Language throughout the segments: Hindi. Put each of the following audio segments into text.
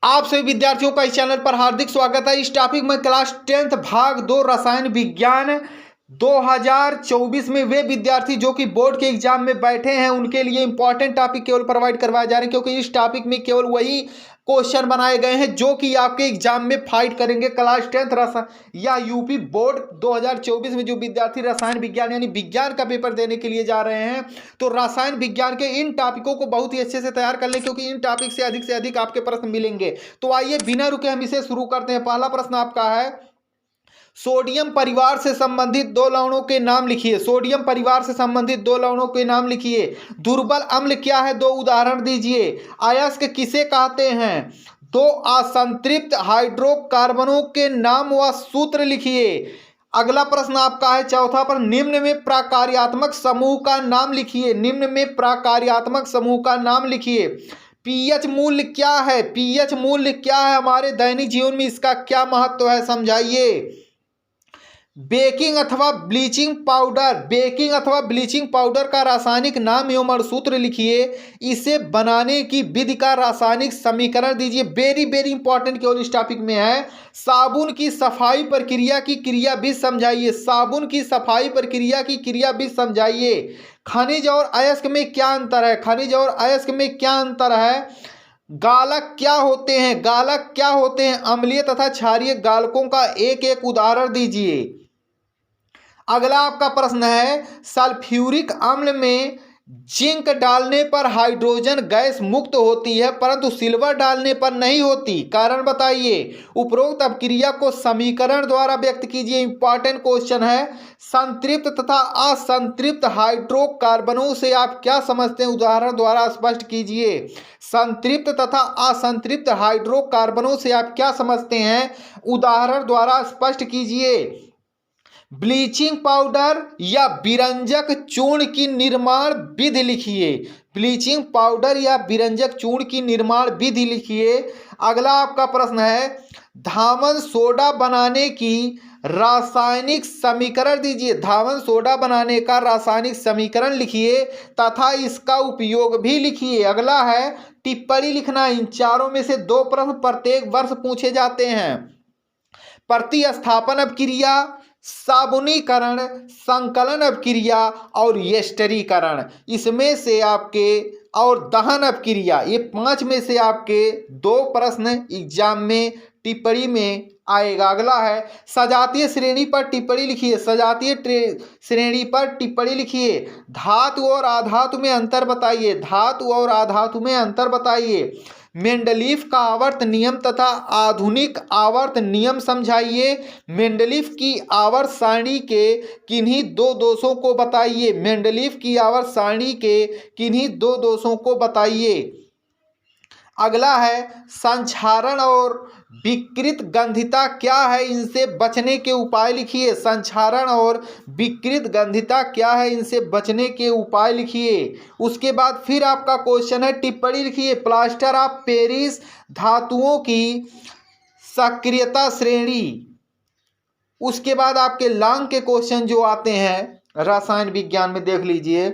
आप सभी विद्यार्थियों का इस चैनल पर हार्दिक स्वागत है। इस टॉपिक में क्लास 10th भाग 2 रसायन विज्ञान 2024 में वे विद्यार्थी जो कि बोर्ड के एग्जाम में बैठे हैं उनके लिए इंपॉर्टेंट टॉपिक केवल प्रोवाइड करवाए जा रहे हैं, क्योंकि इस टॉपिक में केवल वही क्वेश्चन बनाए गए हैं जो कि आपके एग्जाम में फाइट करेंगे। क्लास 10th रसायन या यूपी बोर्ड 2024 में जो विद्यार्थी रसायन विज्ञान यानी विज्ञान का पेपर देने के लिए जा रहे हैं, तो रसायन विज्ञान के इन टॉपिकों को बहुत ही अच्छे से तैयार कर लें, क्योंकि इन टॉपिक से अधिक आपके प्रश्न मिलेंगे। तो आइए बिना रुके हम इसे शुरू करते हैं। पहला प्रश्न आपका है, सोडियम परिवार से संबंधित दो लवणों के नाम लिखिए। सोडियम परिवार से संबंधित दो लवणों के नाम लिखिए। दुर्बल अम्ल क्या है, दो उदाहरण दीजिए। अयस्क किसे कहते हैं, दो असंतृप्त हाइड्रोकार्बनों के नाम व सूत्र लिखिए। अगला प्रश्न आपका है चौथा पर, निम्न में प्रकार्यात्मक समूह का नाम लिखिए। निम्न में प्रकार्यात्मक समूह का नाम लिखिए। पीएच मूल्य क्या है, पीएच मूल्य क्या है, हमारे दैनिक जीवन में इसका क्या महत्व है, समझाइए। बेकिंग अथवा ब्लीचिंग पाउडर, बेकिंग अथवा ब्लीचिंग पाउडर का रासायनिक नाम एवं सूत्र लिखिए। इसे बनाने की विधि का रासायनिक समीकरण दीजिए। वेरी इंपॉर्टेंट केवल इस टॉपिक में है। साबुन की सफाई प्रक्रिया की क्रियाविधि समझाइए। साबुन की सफाई प्रक्रिया की क्रियाविधि समझाइए। खनिज और अयस्क में क्या अंतर है, खनिज और अयस्क में क्या अंतर है। गालक क्या होते हैं, गालक क्या होते हैं। अम्लीय तथा क्षारीय गालकों का एक एक उदाहरण दीजिए। अगला आपका प्रश्न है, सल्फ्यूरिक अम्ल में जिंक डालने पर हाइड्रोजन गैस मुक्त होती है परंतु सिल्वर डालने पर नहीं होती, कारण बताइए। उपरोक्त अपक्रिया को समीकरण द्वारा व्यक्त कीजिए। इंपॉर्टेंट क्वेश्चन है। संतृप्त तथा असंतृप्त हाइड्रोकार्बनों से आप क्या समझते हैं, उदाहरण द्वारा स्पष्ट कीजिए। संतृप्त तथा असंतृप्त हाइड्रोकार्बनों से आप क्या समझते हैं, उदाहरण द्वारा स्पष्ट कीजिए। ब्लीचिंग पाउडर या विरंजक चूर्ण की निर्माण विधि लिखिए। ब्लीचिंग पाउडर या विरंजक चूर्ण की निर्माण विधि लिखिए। अगला आपका प्रश्न है, धामन सोडा बनाने की रासायनिक समीकरण दीजिए। धामन सोडा बनाने का रासायनिक समीकरण लिखिए तथा इसका उपयोग भी लिखिए। अगला है, टिप्पणी लिखना। इन चारों में से दो प्रश्न प्रत्येक वर्ष पूछे जाते हैं। प्रतिस्थापन अपक्रिया, साबुनीकरण, संकलन अपक्रिया और एस्टरीकरण, इसमें से आपके और दहन अपक्रिया, ये 5 में से आपके 2 प्रश्न एग्जाम में टिप्पणी में आएगा। अगला है, सजातीय श्रेणी पर टिप्पणी लिखिए। सजातीय श्रेणी पर टिप्पणी लिखिए। धातु और अधातु में अंतर बताइए। धातु और अधातु में अंतर बताइए। मेंडलीफ का आवर्त नियम तथा आधुनिक आवर्त नियम समझाइए। मेंडलीफ की आवर्त सारणी के किन्हीं दो दोषों को बताइए। मेंडलीफ की आवर्त सारणी के किन्हीं दो दोषों को बताइए। अगला है, संक्षारण और विकृत गंधिता क्या है, इनसे बचने के उपाय लिखिए। संक्षारण और विकृत गंधिता क्या है, इनसे बचने के उपाय लिखिए। उसके बाद फिर आपका क्वेश्चन है, टिप्पणी लिखिए। प्लास्टर ऑफ पेरिस धातुओं की सक्रियता श्रेणी। उसके बाद आपके लॉन्ग के क्वेश्चन जो आते हैं रसायन विज्ञान में, देख लीजिए।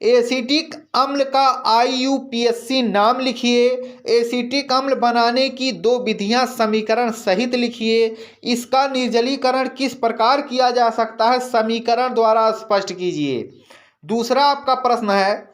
एसिटिक अम्ल का IUPAC नाम लिखिए। एसिटिक अम्ल बनाने की 2 विधियां समीकरण सहित लिखिए। इसका निर्जलीकरण किस प्रकार किया जा सकता है, समीकरण द्वारा स्पष्ट कीजिए। दूसरा आपका प्रश्न है,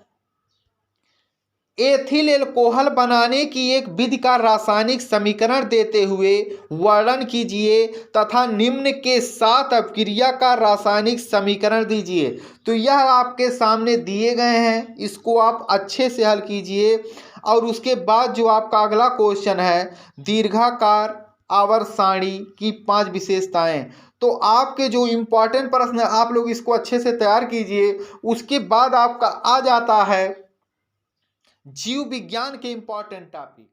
एथिल एल्कोहल बनाने की एक विधि का रासायनिक समीकरण देते हुए वर्णन कीजिए तथा निम्न के 7 अपक्रिया का रासायनिक समीकरण दीजिए। तो यह आपके सामने दिए गए हैं, इसको आप अच्छे से हल कीजिए। और उसके बाद जो आपका अगला क्वेश्चन है, दीर्घाकार आवर्त सारणी की 5 विशेषताएं। तो आपके जो इम्पोर्टेंट प्रश्न है आप लोग इसको अच्छे से तैयार कीजिए। उसके बाद आपका आ जाता है जीव विज्ञान के इंपॉर्टेंट टॉपिक।